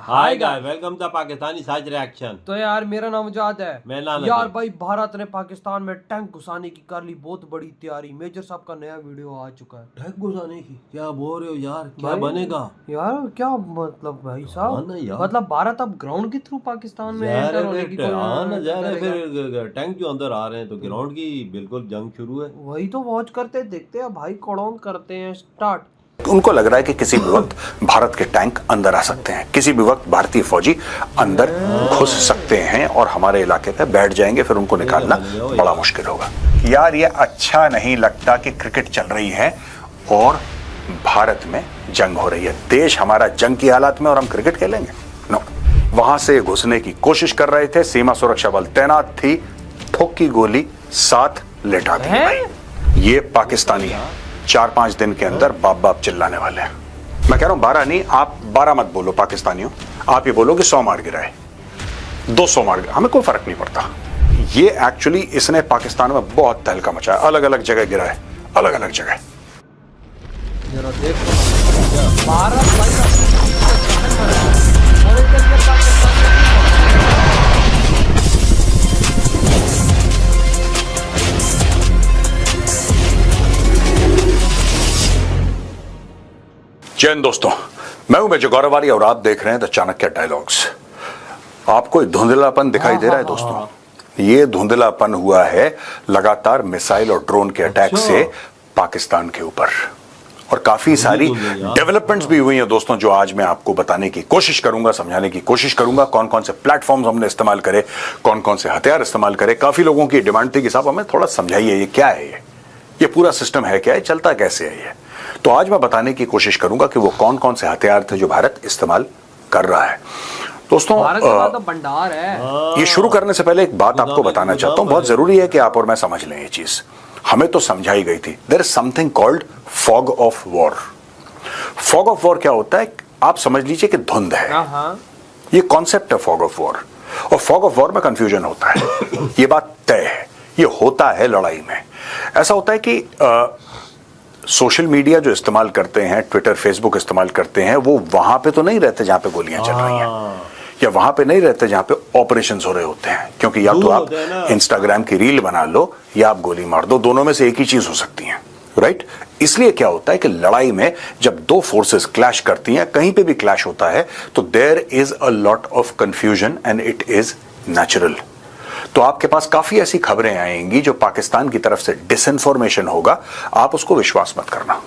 Hi guys, welcome to Pakistani size reaction. तो यार मेरा नाम उजाद है। मैं नाना यार जी। भाई भारत ने पाकिस्तान में टैंक घुसाने की कर ली बहुत बड़ी तैयारी। मेजर साहब का नया वीडियो आ चुका है। टैंक घुसाने की क्या बोल रहे हो यार? क्या भाई, बनेगा यार क्या मतलब भाई हाँ साहब, ना यार। मतलब भारत अब ग्राउंड के थ्रू पाकिस्तान में एंटर होने की हाँ ना जा रहे करेगा। फिर टैंक जो अंदर आ रहे हैं तो ग्राउंड की बिल्कुल जंग शुरू है। वही तो वॉच करते देखते हैं भाई, कौन करते हैं स्टार्ट। उनको लग रहा है कि किसी भी वक्त भारत के टैंक अंदर आ सकते हैं, किसी भी वक्त भारतीय फौजी अंदर घुस सकते हैं और हमारे इलाके पे बैठ जाएंगे, फिर उनको निकालना बड़ा मुश्किल होगा। यार ये अच्छा नहीं लगता कि क्रिकेट चल रही है और भारत में जंग हो रही है। देश हमारा जंग की हालत में और हम क्रिकेट खेलेंगे? नो। वहां से घुसने की कोशिश कर रहे थे, सीमा सुरक्षा बल तैनात थी, ठोकी गोली साथ लेटा दी। ये पाकिस्तानी है, 4-5 दिन के अंदर बाप बाप चिल्लाने वाले हैं। मैं कह रहा हूं 12 नहीं, आप 12 मत बोलो पाकिस्तानियों, आप ये बोलो कि 100 मार गिराए, 200 मार गिराए, हमें कोई फर्क नहीं पड़ता। ये एक्चुअली इसने पाकिस्तान में बहुत तहलका मचाया, अलग अलग जगह गिराए, अलग अलग जगह। जरा देखो भारत भाई और एक जगह पाकिस्तान में जय हिंद दोस्तों, मैं हूं मेजर गौरवारी और आप देख रहे हैं द चाणक्य डायलॉग्स। आपको धुंधलापन दिखाई दे रहा है दोस्तों? ये धुंधलापन हुआ है लगातार मिसाइल और ड्रोन के अटैक से पाकिस्तान के ऊपर, और काफी सारी डेवलपमेंट्स भी हुई हैं दोस्तों, जो आज मैं आपको बताने की कोशिश करूंगा, समझाने की कोशिश करूंगा। कौन कौन से प्लेटफॉर्म्स हमने इस्तेमाल करे, कौन कौन से हथियार इस्तेमाल करे। काफी लोगों की डिमांड थी कि साहब हमें थोड़ा समझाइए ये क्या है, ये पूरा सिस्टम है क्या है, चलता कैसे है ये। तो आज मैं बताने की कोशिश करूंगा कि वो कौन कौन से हथियार थे जो भारत इस्तेमाल कर रहा है। दोस्तों भारत के पास तो भंडार है। ये शुरू करने से पहले एक बात आपको बताना चाहता हूं, बहुत जरूरी है कि आप और मैं समझ लें ये चीज। हमें तो समझाई गई थी, there is something called fog of war. Fog of war क्या होता है? आप समझ लीजिए कि धुंध है, ये कॉन्सेप्ट है फॉग ऑफ वॉर। और फॉग ऑफ वॉर में कंफ्यूजन होता है, ये बात तय है, ये होता है लड़ाई में। ऐसा होता है कि सोशल मीडिया जो इस्तेमाल करते हैं, ट्विटर फेसबुक इस्तेमाल करते हैं, वो वहां पे तो नहीं रहते जहां पे गोलियां चल रही हैं, या वहां पे नहीं रहते जहां पे ऑपरेशंस हो रहे होते हैं, क्योंकि या तो आप इंस्टाग्राम की रील बना लो या आप गोली मार दो, दोनों में से एक ही चीज हो सकती है, राइट? इसलिए क्या होता है कि लड़ाई में जब दो फोर्सेस क्लैश करती हैं, कहीं पे भी क्लैश होता है, तो there is a lot of confusion and it is natural. तो आपके पास काफी ऐसी खबरें आएंगी जो पाकिस्तान की तरफ से डिसइंफॉर्मेशन होगा, आप उसको विश्वास मत करना,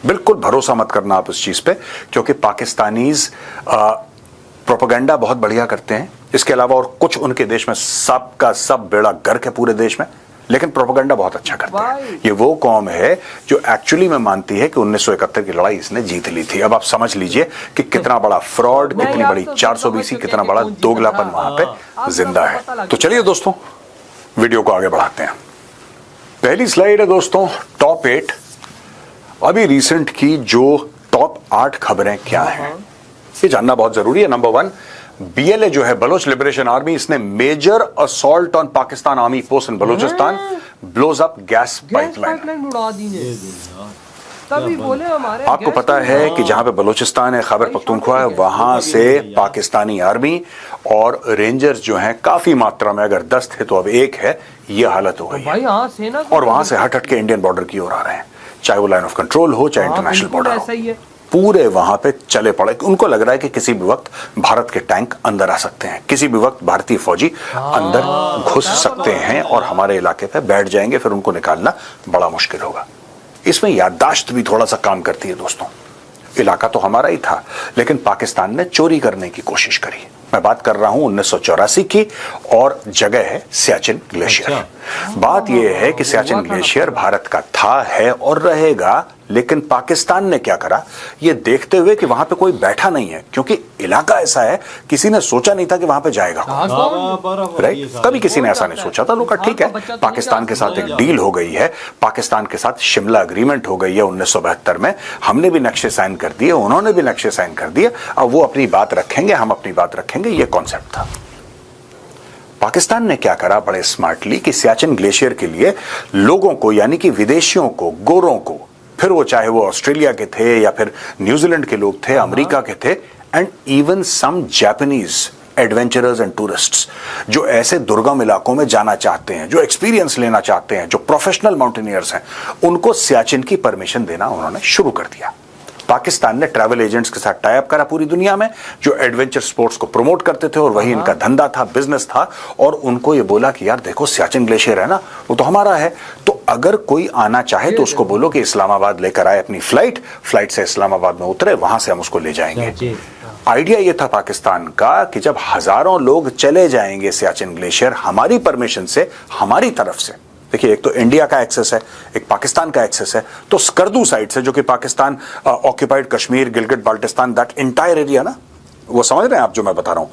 बिल्कुल भरोसा मत करना आप उस चीज पे, क्योंकि पाकिस्तानीज प्रोपेगेंडा बहुत बढ़िया करते हैं। इसके अलावा और कुछ उनके देश में सब का सब बेड़ा गर्क है पूरे देश में, लेकिन प्रोपेगेंडा बहुत अच्छा करते हैं। ये वो कौम है जो एक्चुअली में मानती है कि 1971 की लड़ाई इसने जीत ली थी। अब आप समझ लीजिए कि कितना बड़ा फ्रॉड, कितनी बड़ी 420, कितना बड़ा दोगलापन वहां पे जिंदा है। तो चलिए दोस्तों वीडियो को आगे बढ़ाते हैं। पहली स्लाइड है दोस्तों टॉप 8, अभी रिसेंट की जो टॉप 8 खबरें क्या हैं, ये जानना बहुत जरूरी है। नंबर 1, BLA जो है बलोच लिबरेशन आर्मी, इसने major assault on Pakistan army post in Balochistan, blows up gas pipeline उड़ा दी ने। तभी बोले हमारे आपको पता है कि जहां पे बलोचिस्तान है, खैबर पख्तूनख्वा है, वहां से पाकिस्तानी आर्मी और रेंजर्स जो हैं काफी मात्रा में, अगर 10 थे तो अब 1 है, ये हालत हो गई है। और वहां से हट हट के इंडियन बॉर्डर की ओर आ रहे हैं, चाहे वो लाइन ऑफ कंट्रोल हो, चाहे इंटरनेशनल बॉर्डर हो, पूरे वहां पे चले पड़े। उनको लग रहा है कि किसी भी वक्त भारत के टैंक अंदर आ सकते हैं, किसी भी वक्त भारतीय फौजी अंदर घुस सकते हैं और हमारे इलाके पे बैठ जाएंगे, फिर उनको निकालना बड़ा मुश्किल होगा। इसमें याददाश्त भी थोड़ा सा काम करती है दोस्तों। इलाका तो हमारा ही था, लेकिन पाकिस्तान ने चोरी करने की कोशिश करी। मैं बात कर रहा हूं 1984 की, और जगह है सियाचिन ग्लेशियर। बात यह है कि सियाचिन ग्लेशियर भारत का था, है और रहेगा, लेकिन पाकिस्तान ने क्या करा, ये देखते हुए कि वहां पे कोई बैठा नहीं है, क्योंकि इलाका ऐसा है, किसी ने सोचा नहीं था कि वहां पे जाएगा, राइट? कभी किसी ने ऐसा नहीं सोचा था। लोग ठीक है, पाकिस्तान के साथ एक डील हो गई है, पाकिस्तान के साथ शिमला एग्रीमेंट हो गई है 1972 में, हमने भी नक्शे साइन कर दिए, उन्होंने भी नक्शे साइन कर दिए, अब वो अपनी बात रखेंगे, हम अपनी बात रखेंगे, ये कॉन्सेप्ट था। पाकिस्तान ने क्या करा बड़े स्मार्टली कि सियाचिन ग्लेशियर के लिए लोगों को, यानी कि विदेशियों को, गोरों को, फिर वो चाहे वो ऑस्ट्रेलिया के थे या फिर न्यूजीलैंड के लोग थे, अमेरिका के थे, and even some Japanese adventurers and tourists जो ऐसे दुर्गम इलाकों में जाना चाहते हैं, जो एक्सपीरियंस लेना चाहते हैं, जो प्रोफेशनल माउंटेनियर्स हैं, उनको सियाचिन की परमिशन देना उन्होंने शुरू कर दिया। पाकिस्तान ने ट्रैवल एजेंट्स के साथ टाई अप करा पूरी दुनिया में, जो एडवेंचर स्पोर्ट्स को प्रमोट करते थे और वही इनका धंधा था, बिजनेस था, और उनको ये बोला कि यार देखो सियाचिन ग्लेशियर है ना, वो तो हमारा है, तो अगर कोई आना चाहे तो उसको बोलो कि इस्लामाबाद लेकर आए अपनी फ्लाइट से इस्लामाबाद में उतरे, वहां से हम उसको ले जाएंगे। आइडिया ये था पाकिस्तान का कि जब हजारों लोग चले जाएंगे सियाचिन ग्लेशियर हमारी परमिशन से, हमारी तरफ से, देखिए एक तो इंडिया का एक्सेस है, एक पाकिस्तान का एक्सेस है, तो स्कर्दू साइड से, जो कि Pakistan occupied Kashmir, Gilgit Baltistan, that entire area ना, वो समझ रहे हैं आप जो मैं बता रहा हूं,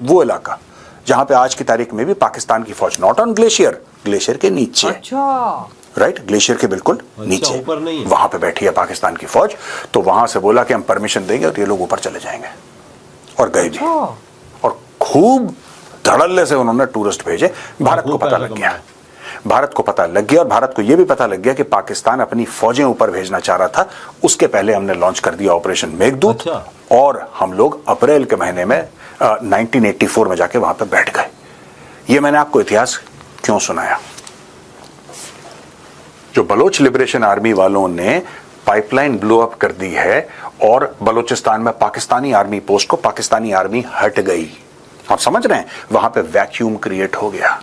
वो इलाका जहां पे आज की तारीख में भी पाकिस्तान की फौज नॉट ऑन ग्लेशियर के नीचे, अच्छा राइट, ग्लेशियर के बिल्कुल नीचे, ऊपर नहीं है, वहां पे बैठी है पाकिस्तान की फौज। तो वहां से बोला कि हम परमिशन देंगे और ये लोग ऊपर चले जाएंगे, और गए भी, और खूब धड़ल्ले से उन्होंने टूरिस्ट भेजे। भारत को पता लग गया, और भारत को यह भी पता लग गया कि पाकिस्तान अपनी फौजें ऊपर भेजना चाह रहा था। उसके पहले हमने लॉन्च कर दिया ऑपरेशन मेघदूत, और हम लोग अप्रैल के महीने में 1984 में जाके वहां पे बैठ गए। ये मैंने आपको इतिहास क्यों सुनाया? जो बलोच लिबरेशन आर्मी वालों ने पाइपलाइन ब्लो अप कर दी है और बलोचिस्तान में पाकिस्तानी आर्मी पोस्ट को पाकिस्तानी आर्मी हट गई, आप समझ रहे हैं, वहां पे वैक्यूम क्रिएट हो गया,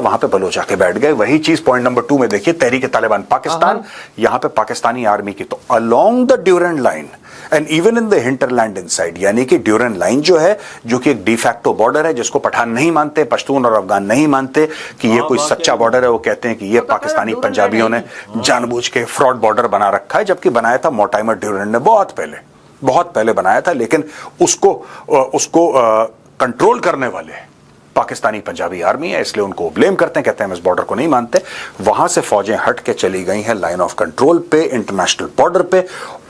वहां पे बलोच आके बैठ गए। वही चीज पॉइंट नंबर 2 में देखिए, तहरीक तालिबान पाकिस्तान, यहां पे पाकिस्तानी आर्मी की, तो along the Durand line and even in the hinterland inside, यानी कि ड्यूरेंट लाइन जो है, जो कि एक डिफैक्टो बॉर्डर है, जिसको पठान नहीं मानते, पश्तून और अफगान नहीं मानते कि ये कोई सच्चा बॉर्डर है, वो कहते हैं कि ये पाकिस्तानी पंजाबियों ने जानबूझ के फ्रॉड बॉर्डर बना रखा है, जबकि बनाया था मोर्टाइमर ड्यूरेंट ने बहुत पहले बनाया था, लेकिन उसको कंट्रोल करने वाले पाकिस्तानी पंजाबी आर्मी है, इसलिए उनको ब्लेम करते हैं, कहते हैं हम इस बॉर्डर को नहीं मानते। वहां से फौजें हट के चली गई हैं लाइन ऑफ कंट्रोल पे, इंटरनेशनल बॉर्डर पे,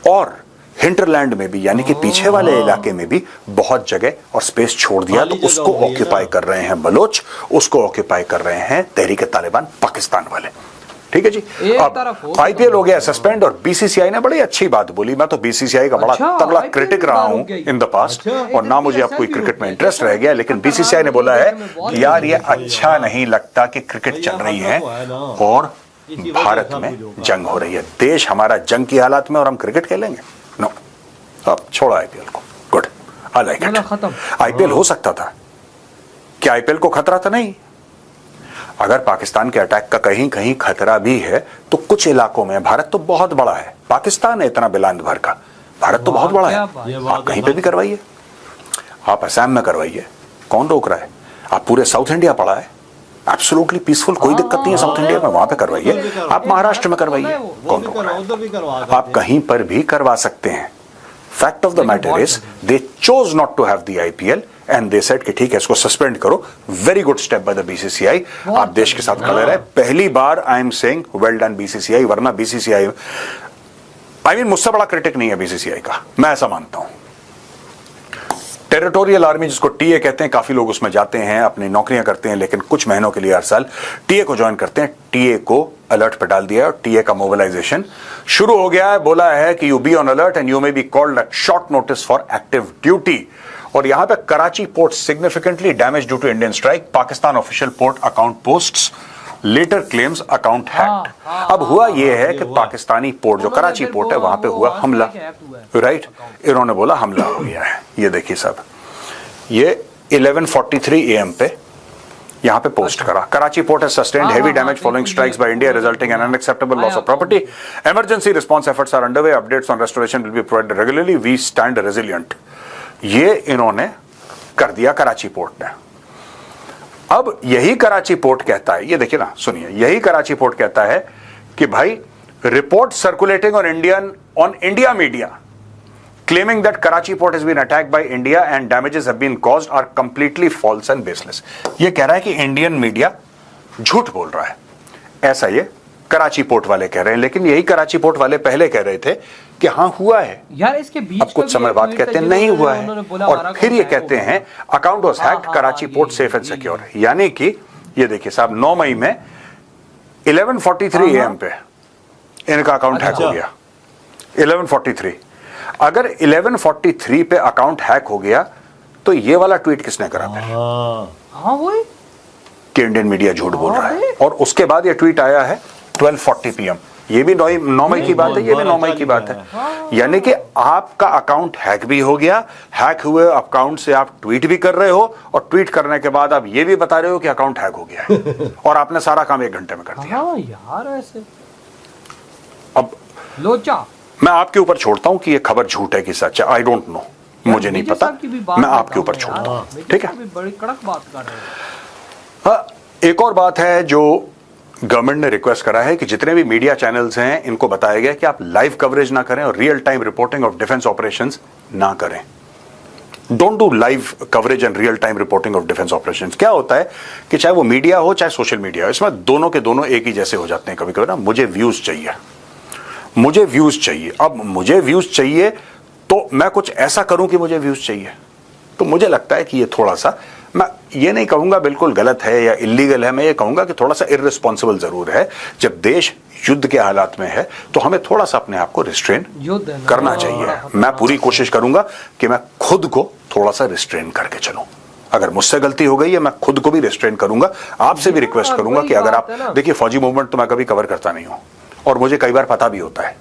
और हिंटरलैंड में भी, यानी कि पीछे वाले इलाके में भी बहुत जगह और स्पेस छोड़ दिया। तो उसको ऑक्यूपाई कर रहे हैं बलोच, उसको ऑक्यूपाई कर रहे हैं तहरीक तालिबान पाकिस्तान वाले, ठीक है जी। अब आईपीएल हो गया सस्पेंड, और बीसीसीआई ने बड़ी अच्छी बात बोली। मैं तो बीसीसीआई का बड़ा तगड़ा क्रिटिक रहा हूं इन द पास्ट, और ना मुझे अब कोई क्रिकेट में इंटरेस्ट रह गया, लेकिन बीसीसीआई ने बोला है कि यार ये अच्छा नहीं लगता कि क्रिकेट चल रही है और भारत में जंग हो रही है, देश हमारा जंग की हालत में, और हम क्रिकेट खेलेंगे? नो, अब छोड़ो आईपीएल को, good, I like it. IPL हो सकता था, क्या आईपीएल को खतरा था? नहीं। अगर पाकिस्तान के अटैक का कहीं कहीं खतरा भी है तो कुछ इलाकों में, भारत तो बहुत बड़ा है, पाकिस्तान है इतना बिलांद भर का, भारत तो बहुत बड़ा है, आप कहीं पे भी करवाइए, आप असम में करवाइए, कौन रोक रहा है? आप पूरे साउथ इंडिया पड़ा है, एब्सोल्युटली पीसफुल, कोई दिक्कत नहीं है साउथ इंडिया में, वहां पे करवाइए, आप महाराष्ट्र में करवाइए, कौन रोक रहा है? आप कहीं पर भी करवा सकते हैं। Fact of the matter is they chose not to have the IPL and they said कि ठीक है इसको सस्पेंड करो। Very good step by the BCCI, आप देश के साथ खड़े रहे। पहली बार I am saying well done BCCI, वरना बीसीसीआई मुझसे बड़ा क्रिटिक नहीं है बीसीसीआई का, मैं ऐसा मानता हूं। टेरिटोरियल आर्मी जिसको टीए कहते हैं, काफी लोग उसमें जाते हैं, अपनी नौकरियां करते हैं, लेकिन कुछ महीनों के लिए हर साल टीए को ज्वाइन करते हैं। टीए को अलर्ट पे डाल दिया है और टीए का मोबिलाइजेशन शुरू हो गया है। बोला है कि you be on alert and you may be called at short notice for active duty. और यहां पे Karachi port significantly damage due to Indian strike, Pakistan official port account posts later claims account hacked. अब हुआ यह है कि पाकिस्तानी पोर्ट जो Karachi port है वहां पे हुआ हमला, राइट, इन्होंने बोला हमला हो गया है। ये देखिए साहब, ये 11:43 AM पे यहां पे पोस्ट करा, Karachi port has sustained heavy damage following strikes by India resulting in unacceptable loss of property, emergency response efforts are underway, updates on restoration will be provided regularly, we stand resilient. ये इन्होंने कर दिया Karachi port ने। अब यही Karachi port कहता है, ये देखिए ना, सुनिए, यही कराची पोर्ट कहता है कि भाई report circulating on India media claiming that Karachi port has been attacked by India and damages have been caused are completely false and baseless। ये कह रहा है कि इंडियन मीडिया झूठ बोल रहा है, ऐसा ये कराची पोर्ट वाले कह रहे हैं। लेकिन यही कराची पोर्ट वाले पहले कह रहे थे कि हाँ हुआ है यार, इसके बीच अब कुछ समय बाद कहते हैं नहीं हुआ है, और फिर ये कहते हैं account was hacked, Karachi port safe and secure. यानी कि ये देखिए साहब, 9 मई में 11:43 AM पे इनका अकाउंट हैक हो गया, 11:43। अगर 11:43 पे अकाउंट हैक हो गया तो ये वाला ट्वीट किसने करा था हाँ वही कि इंडियन मीडिया झूठ बोल रहा है, और उसके बाद ये ट्वीट आया है 12:40 PM। ये भी 9 मई की बात है, ये भी 9 मई की बात है। यानी कि आपका अकाउंट हैक भी हो गया, हैक हुए अकाउंट से आप ट्वीट भी कर रहे हो, और ट्वीट करने के बाद आप ये भी बता रहे हो कि अकाउंट हैक हो गया है और आपने सारा काम 1 घंटे में कर दिया। हाँ यार ऐसे अब लोचा मैं आपके ऊपर छोड़ता हूं कि ये खबर झूठ है कि सच है, आई डोंट नो, मुझे नहीं पता, मैं आपके ऊपर छोड़ता हूं, ठीक है। बड़ी कड़क बात कर रहे हैं। हाँ, एक और बात है जो गवर्नमेंट ने रिक्वेस्ट करा है कि जितने भी मीडिया चैनल्स हैं इनको बताया गया कि आप लाइव कवरेज ना करें और real time reporting of defence operations ना करें। Don't do live coverage and real time reporting of defence operations. क्या होता है कि चाहे वो मीडिया हो चाहे सोशल मीडिया हो, इसमें दोनों के दोनों एक ही जैसे हो जाते हैं कभी कभी ना। मुझे व्यूज चाहिए, मुझे व्यूज चाहिए, अब मुझे व्यूज चाहिए तो मैं कुछ ऐसा करूं कि मुझे व्यूज चाहिए। तो मुझे लगता है कि ये थोड़ा सा, मैं ये नहीं कहूंगा बिल्कुल गलत है या इलीगल है, मैं ये कहूंगा कि थोड़ा सा इररिस्पॉन्सिबल जरूर है। जब देश युद्ध के हालात में है तो हमें थोड़ा सा अपने आप को रिस्ट्रेन करना चाहिए। मैं पूरी कोशिश करूंगा कि मैं खुद को थोड़ा सा रिस्ट्रेन करके चलूं। अगर मुझसे गलती हो गई है मैं खुद को भी रिस्ट्रेन करूंगा। आपसे भी रिक्वेस्ट करूंगा कि अगर आप देखिए, फौजी मूवमेंट तो मैं कभी कवर करता नहीं हूं और मुझे कई बार पता भी होता है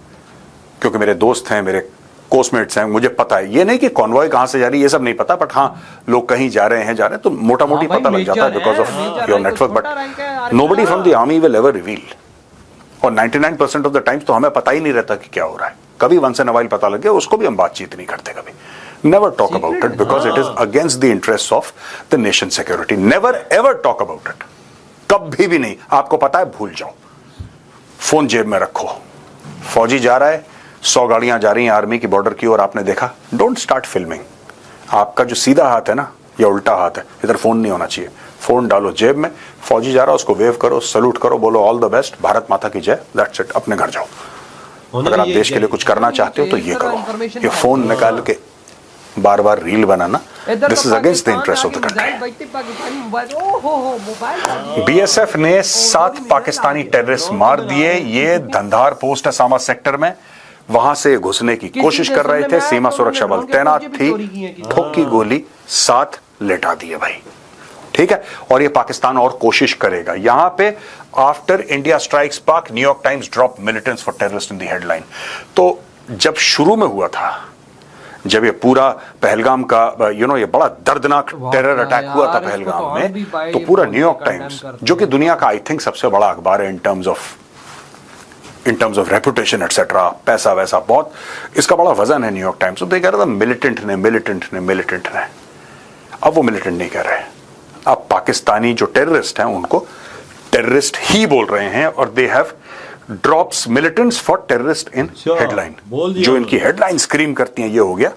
क्योंकि मेरे दोस्त हैं, मेरे कोर्समेट्स हैं, मुझे पता है। ये नहीं कि कॉन्वॉय कहां से जा रही है ये सब नहीं पता, बट हाँ लोग कहीं जा रहे हैं तो मोटा मोटी पता लग जाता है because of your network, but nobody from the army will ever reveal. और 99% ऑफ द टाइम्स तो हमें पता ही नहीं रहता कि क्या हो रहा है। कभी वंस इन अ वाइल पता लग गया, उसको भी हम बातचीत नहीं करते कभी। Never talk about it because it is against the interest of the nation security. Never ever talk about it, कभी भी नहीं। आपको पता है, भूल जाओ, फोन जेब में रखो। फौजी जा रहा है, 100 गाड़ियां जा रही हैं आर्मी की बॉर्डर की ओर, आपने देखा, डोंट स्टार्ट फिल्मिंग। आपका जो सीधा हाथ है ना या उल्टा हाथ है, इधर फोन नहीं होना चाहिए। फोन डालो जेब में, फौजी जा रहा है उसको वेव करो, सल्यूट करो, बोलो ऑल द बेस्ट, भारत माता की जय, दैट्स इट, अपने घर जाओ। अगर आप देश के लिए कुछ करना चाहते हो तो ये करो। ये फोन निकाल के बार बार रील बनाना, this is against the interest of the country. BSF ने 7 पाकिस्तानी टेररिस्ट मार दिए। ये धंधार पोस्ट है सामा सेक्टर में, वहां से घुसने की कोशिश कर रहे थे, सीमा सुरक्षा बल तैनात थी, ठोक की गोली, 7 लेटा दिए भाई, ठीक है। और ये पाकिस्तान और कोशिश करेगा। यहां पे आफ्टर इंडिया स्ट्राइक्स पाक, New York times drop militants for terrorist in the headline. तो जब शुरू में हुआ था, जब ये पूरा पहलगाम का ये बड़ा दर्दनाक टेरर अटैक हुआ था पहलगाम में, तो पूरा न्यूयॉर्क टाइम्स, जो कि दुनिया का आई थिंक सबसे बड़ा अखबार है in terms of reputation etcetera, पैसा वैसा बहुत इसका बड़ा वजन है न्यूयॉर्क टाइम्स। तो कह रहा था मिलिटेंट ने। अब वो मिलिटेंट नहीं कह रहे, अब पाकिस्तानी जो टेररिस्ट हैं उनको टेररिस्ट ही बोल रहे हैं, और they have drops militants for terrorist in headline. जो इनकी हेडलाइन स्क्रीम करती हैं ये हो गया,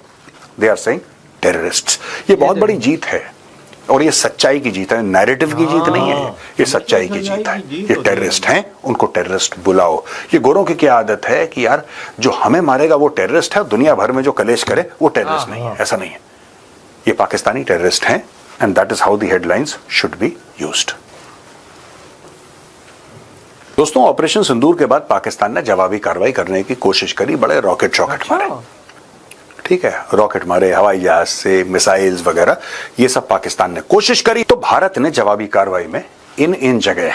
दे आर सेइंग टेररिस्ट्स। ये बहुत बड़ी जीत है और ये सच्चाई की जीत है, नैरेटिव की जीत नहीं है, ये सच्चाई की जीत है। ये टेररिस्ट हैं, उनको टेररिस्ट बुलाओ। ये गोरों की क्या आदत है कि यार जो हमें मारेगा वो टेररिस्ट है, दुनिया भर में जो कलेश करे वो टेररिस्ट नहीं है, ऐसा नहीं है। ये पाकिस्तानी टेररिस्ट हैं and that is how the headlines should be used. दोस्तों, ऑपरेशन सिंदूर के बाद पाकिस्तान ने जवाबी कार्रवाई करने की कोशिश करी, बड़े रॉकेट मारे, ठीक है, रॉकेट मारे, हवाई जहाज से मिसाइल्स वगैरह, ये सब पाकिस्तान ने कोशिश करी। तो भारत ने जवाबी कार्रवाई में इन जगह,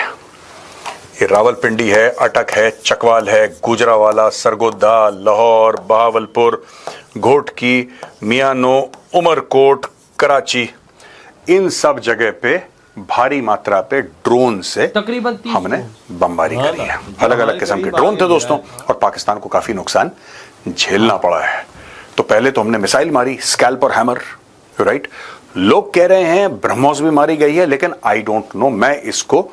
ये रावलपिंडी है, अटक है, चकवाल है, गुजरावाला, सरगोदा, लाहौर, बहावलपुर, घोटकी, मियानो, उमरकोट, कराची, इन सब जगह पे भारी मात्रा पे ड्रोन से तकरीबन हमने बमबारी करी है। अलग अलग किस्म के ड्रोन थे दोस्तों, और पाकिस्तान को काफी नुकसान झेलना पड़ा है। तो पहले तो हमने मिसाइल मारी, स्कैल्प और हैमर, राइट। लोग कह रहे हैं ब्रह्मोस भी मारी गई है, लेकिन आई डोंट नो, मैं इसको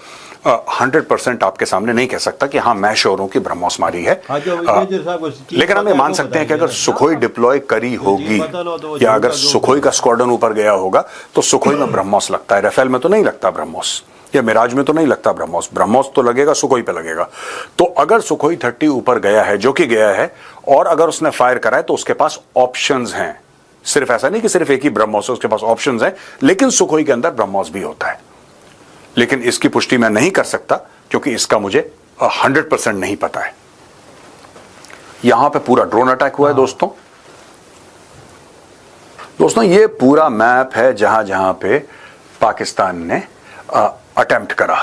100% आपके सामने नहीं कह सकता कि हाँ मैं श्योर हूं कि ब्रह्मोस मारी है। लेकिन हम ये मान सकते हैं कि अगर सुखोई डिप्लॉय करी होगी या अगर सुखोई का स्क्वाड्रन ऊपर गया होगा तो सुखोई में ब्रह्मोस लगता है, राफेल में तो नहीं लगता ब्रह्मोस, या मिराज में तो नहीं लगता ब्रह्मोस। ब्रह्मोस तो लगेगा सुखोई पे लगेगा। तो अगर सुखोई 30 ऊपर गया है, जो कि गया है, और अगर उसने फायर करा है तो उसके पास ऑप्शंस हैं। सिर्फ ऐसा नहीं कि सिर्फ एक ही ब्रह्मोस है, उसके पास ऑप्शंस हैं। लेकिन सुखोई के अंदर ब्रह्मोस भी होता है, लेकिन इसकी पुष्टि मैं नहीं कर सकता क्योंकि इसका मुझे 100% नहीं पता है। यहां पे पूरा ड्रोन अटैक हुआ है दोस्तों, दोस्तों ये पूरा मैप है जहां जहां पे पाकिस्तान ने अटेम्प्ट करा,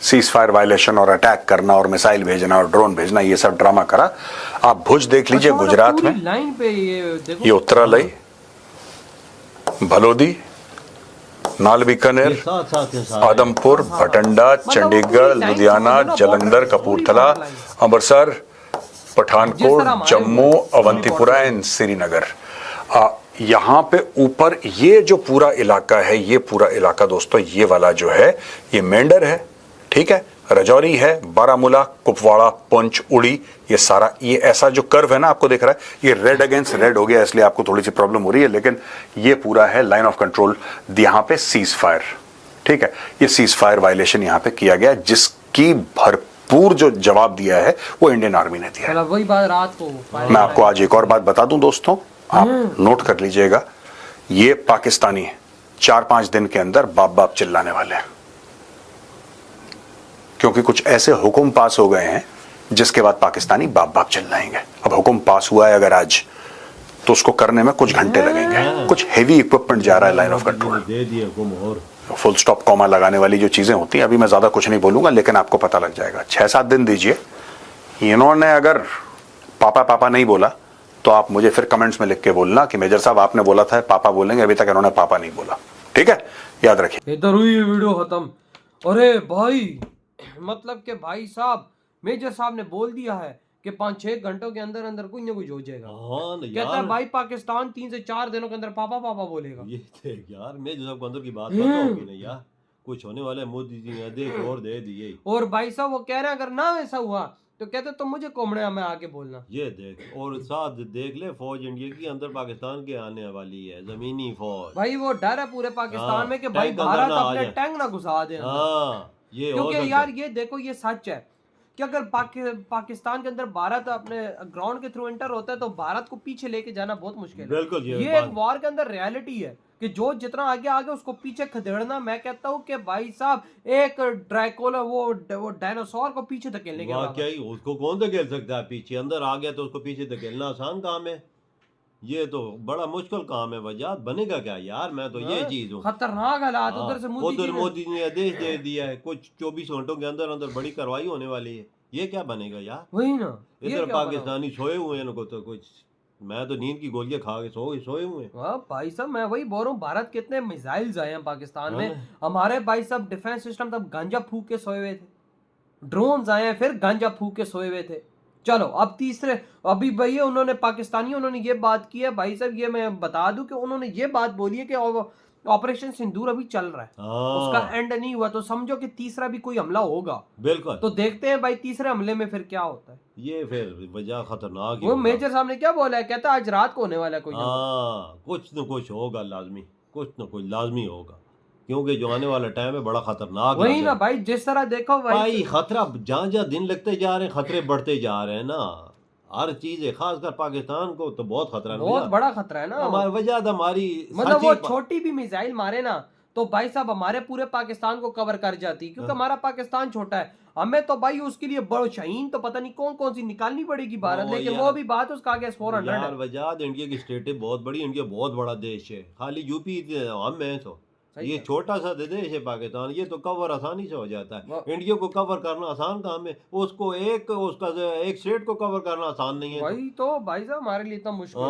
सीज फायर वायलेशन और अटैक करना और मिसाइल भेजना और ड्रोन भेजना, ये सब ड्रामा करा। आप भुज देख लीजिए गुजरात में, लाइन पे ये उत्तरालय, भलोदी, नाल बीकानेर, आदमपुर, भटंडा, चंडीगढ़, लुधियाना, जलंधर, कपूरथला, अमृतसर, पठानकोट, जम्मू, अवंतीपुरा एंड श्रीनगर। यहाँ पे ऊपर ये जो पूरा इलाका है, ये पूरा इलाका दोस्तों, ये वाला जो है ये मेंढर है, ठीक है, रजौरी है, बारामूला, कुपवाड़ा, पुंछ, उड़ी, ये सारा, ये ऐसा जो कर्व है ना आपको दिख रहा है, ये रेड अगेंस्ट रेड हो गया, इसलिए आपको थोड़ी सी प्रॉब्लम हो रही है, लेकिन ये पूरा है लाइन ऑफ कंट्रोल, यहाँ पे सीज फायर, ठीक है, ये सीज फायर वायलेशन यहाँ पे किया गया, जिसकी भरपूर जो जवाब दिया है वो इंडियन आर्मी ने दिया है। वही बात रात को मैं आपको आज एक और बात बता दूं दोस्तों, आप नोट कर लीजिएगा, ये पाकिस्तानी 4-5 दिन के अंदर बाप बाप चिल्लाने वाले हैं, क्योंकि कुछ ऐसे हुक्म पास हो गए हैं जिसके बाद पाकिस्तानी बाप बाप चिल्लाएंगे। अब हुक्म पास हुआ है अगर आज, तो उसको करने में कुछ घंटे लगेंगे, कुछ हेवी इक्विपमेंट जा रहा है लाइन ऑफ कंट्रोल, दे दिए हुक्म, और फुल स्टॉप कॉमा लगाने वाली जो चीजें होती हैं, अभी मैं ज्यादा कुछ नहीं बोलूंगा, लेकिन आपको पता लग जाएगा। 6-7 दिन दीजिए, इन्होंने अगर पापा पापा नहीं बोला तो आप मुझे फिर कमेंट्स में लिख के बोलना कि मेजर साहब आपने बोला था पापा बोलेंगे, अभी तक इन्होंने पापा नहीं बोला, ठीक है, याद रखिए। इधर हुई वीडियो खत्म। अरे भाई, मतलब कि भाई साहब, मेजर साहब ने बोल दिया है कि 5-6 घंटों के अंदर अंदर कुछ ना कुछ हो जाएगा। हाँ ना कहता है यार, भाई पाकिस्तान 3 से 4 दिनों के अंदर पापा पापा बोलेगा। ये देख यार, मैं जो सब अंदर की बात पता होगी ना यार, कुछ होने वाले मोदी जी ने देख और दे दिए। और भाई साहब वो कह रहे हैं अगर ना वैसा हुआ तो कहते तो मुझे कोमड़े में आके बोलना। ये देख, और साथ देख ले, फौज इंडिया की अंदर पाकिस्तान के आने वाली है, जमीनी फौज। भाई वो डर है पूरे पाकिस्तान हाँ, में कि भाई टैंक अंदर भारत ना आ अपने जाए। टैंक ना घुसा दे अंदर। हाँ, ये हो क्योंकि सकता यार है। ये देखो, ये सच है कि अगर पाकिस्तान के अंदर भारत अपने ग्राउंड के थ्रू एंटर होता है तो भारत को पीछे लेके जाना बहुत मुश्किल है। बिल्कुल ये एक वॉर के अंदर रियलिटी है कि जो जितना आगे आगे उसको पीछे खदेड़ना। मैं कहता हूँ कि भाई साहब एक ड्रैकोला वो डायनासोर को पीछे धकेलने के बराबर। क्या ही, उसको कौन धकेल सकता है पीछे? अंदर आ गया तो उसको पीछे धकेलना आसान काम है? ये तो बड़ा मुश्किल काम है। वजह बनेगा क्या यार? मैं तो ये चीज हूँ, खतरनाक हालात। उधर से मोदी ने आदेश दे दिया है कुछ 24 घंटों के अंदर अंदर बड़ी कार्रवाई होने वाली है। ये क्या बनेगा यार? वही ना, इधर पाकिस्तानी सोए हुए हैं, इनको तो कुछ, मैं तो नींद की गोलियां खा के सोए हुए हैं। वाह भाई साहब, मैं वही बोल रहा हूँ, भारत कितने मिसाइल्स आए हैं पाकिस्तान में। हमारे भाई साहब डिफेंस सिस्टम तब गांजा फूक के सोए हुए थे, ड्रोन्स आए हैं फिर गांजा फूक के सोए हुए थे। चलो अब तीसरे, अभी भैया उन्होंने पाकिस्तानी उन्होंने ये बात की है भाई साहब, ये मैं बता दूं कि उन्होंने ये बात बोली है कि ऑपरेशन सिंदूर अभी चल रहा है, उसका एंड नहीं हुआ, तो समझो कि तीसरा भी कोई हमला होगा। बिल्कुल, तो देखते हैं भाई तीसरे हमले में फिर क्या होता है। ये फिर वजह खतरनाक ही वो होगा। मेजर साहब ने क्या बोला है, कहता है आज रात को होने वाला है कोई। कुछ न कुछ होगा लाजमी, कुछ न कुछ लाजमी होगा, क्योंकि जो आने वाला टाइम है बड़ा खतरनाक। वही ना भाई, जिस तरह देखो भाई खतरा जहाँ जहाँ दिन लगते जा रहे हैं, खतरे बढ़ते जा रहे हैं ना, हर चीज है, खासकर पाकिस्तान को तो बहुत खतरा है, बहुत बड़ा खतरा है ना। हमारी वजह हमारी, मतलब वो छोटी भी मिसाइल मारे ना तो भाई साहब हमारे पूरे पाकिस्तान को कवर कर जाती, क्योंकि हमारा पाकिस्तान छोटा है। हमें तो भाई उसके लिए बड़ो शाहीन तो पता नहीं कौन कौन सी निकालनी पड़ेगी भारत, लेकिन वो भी बात उसका आगे 400 है। वजह इंडिया की स्टेट है बहुत बड़ी, इंडिया बहुत बड़ा देश है, खाली यूपी हम है तो ये छोटा सा देश है पाकिस्तान, ये तो कवर आसानी से हो जाता है। इंडिया को कवर करना आसान काम है, उसको एक स्टेट को कवर करना आसान नहीं है। भाई तो भाई साहब हमारे लिए इतना मुश्किल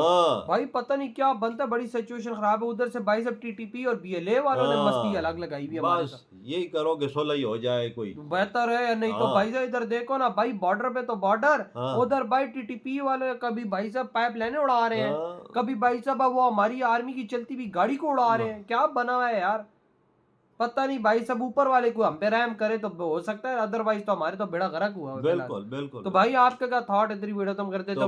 भाई पता नहीं क्या बनता, बड़ी सिचुएशन खराब है। उधर से भाई साहब टीटीपी और बीएलए वालों ने मस्ती अलग लगाई हुई है। बस यही करो कि सुलह हो जाए कोई बेहतर है, या नहीं तो भाई साहब इधर देखो ना भाई, बॉर्डर पे तो बॉर्डर, उधर भाई टीटीपी वाले कभी भाई साहब पाइप लाइनें उड़ा रहे हैं, कभी भाई साहब वो हमारी आर्मी की चलती हुई गाड़ी को उड़ा रहे हैं। क्या बना हुआ है यार, पता नहीं भाई सब ऊपर वाले को हम पे रहम करे तो हो सकता है, अदरवाइज तो हमारे तो बेड़ा गर्क हुआ। बिल्कुल बिल्कुल। तो भाई आपका क्या थॉट इधर वीडियो तुम करते तो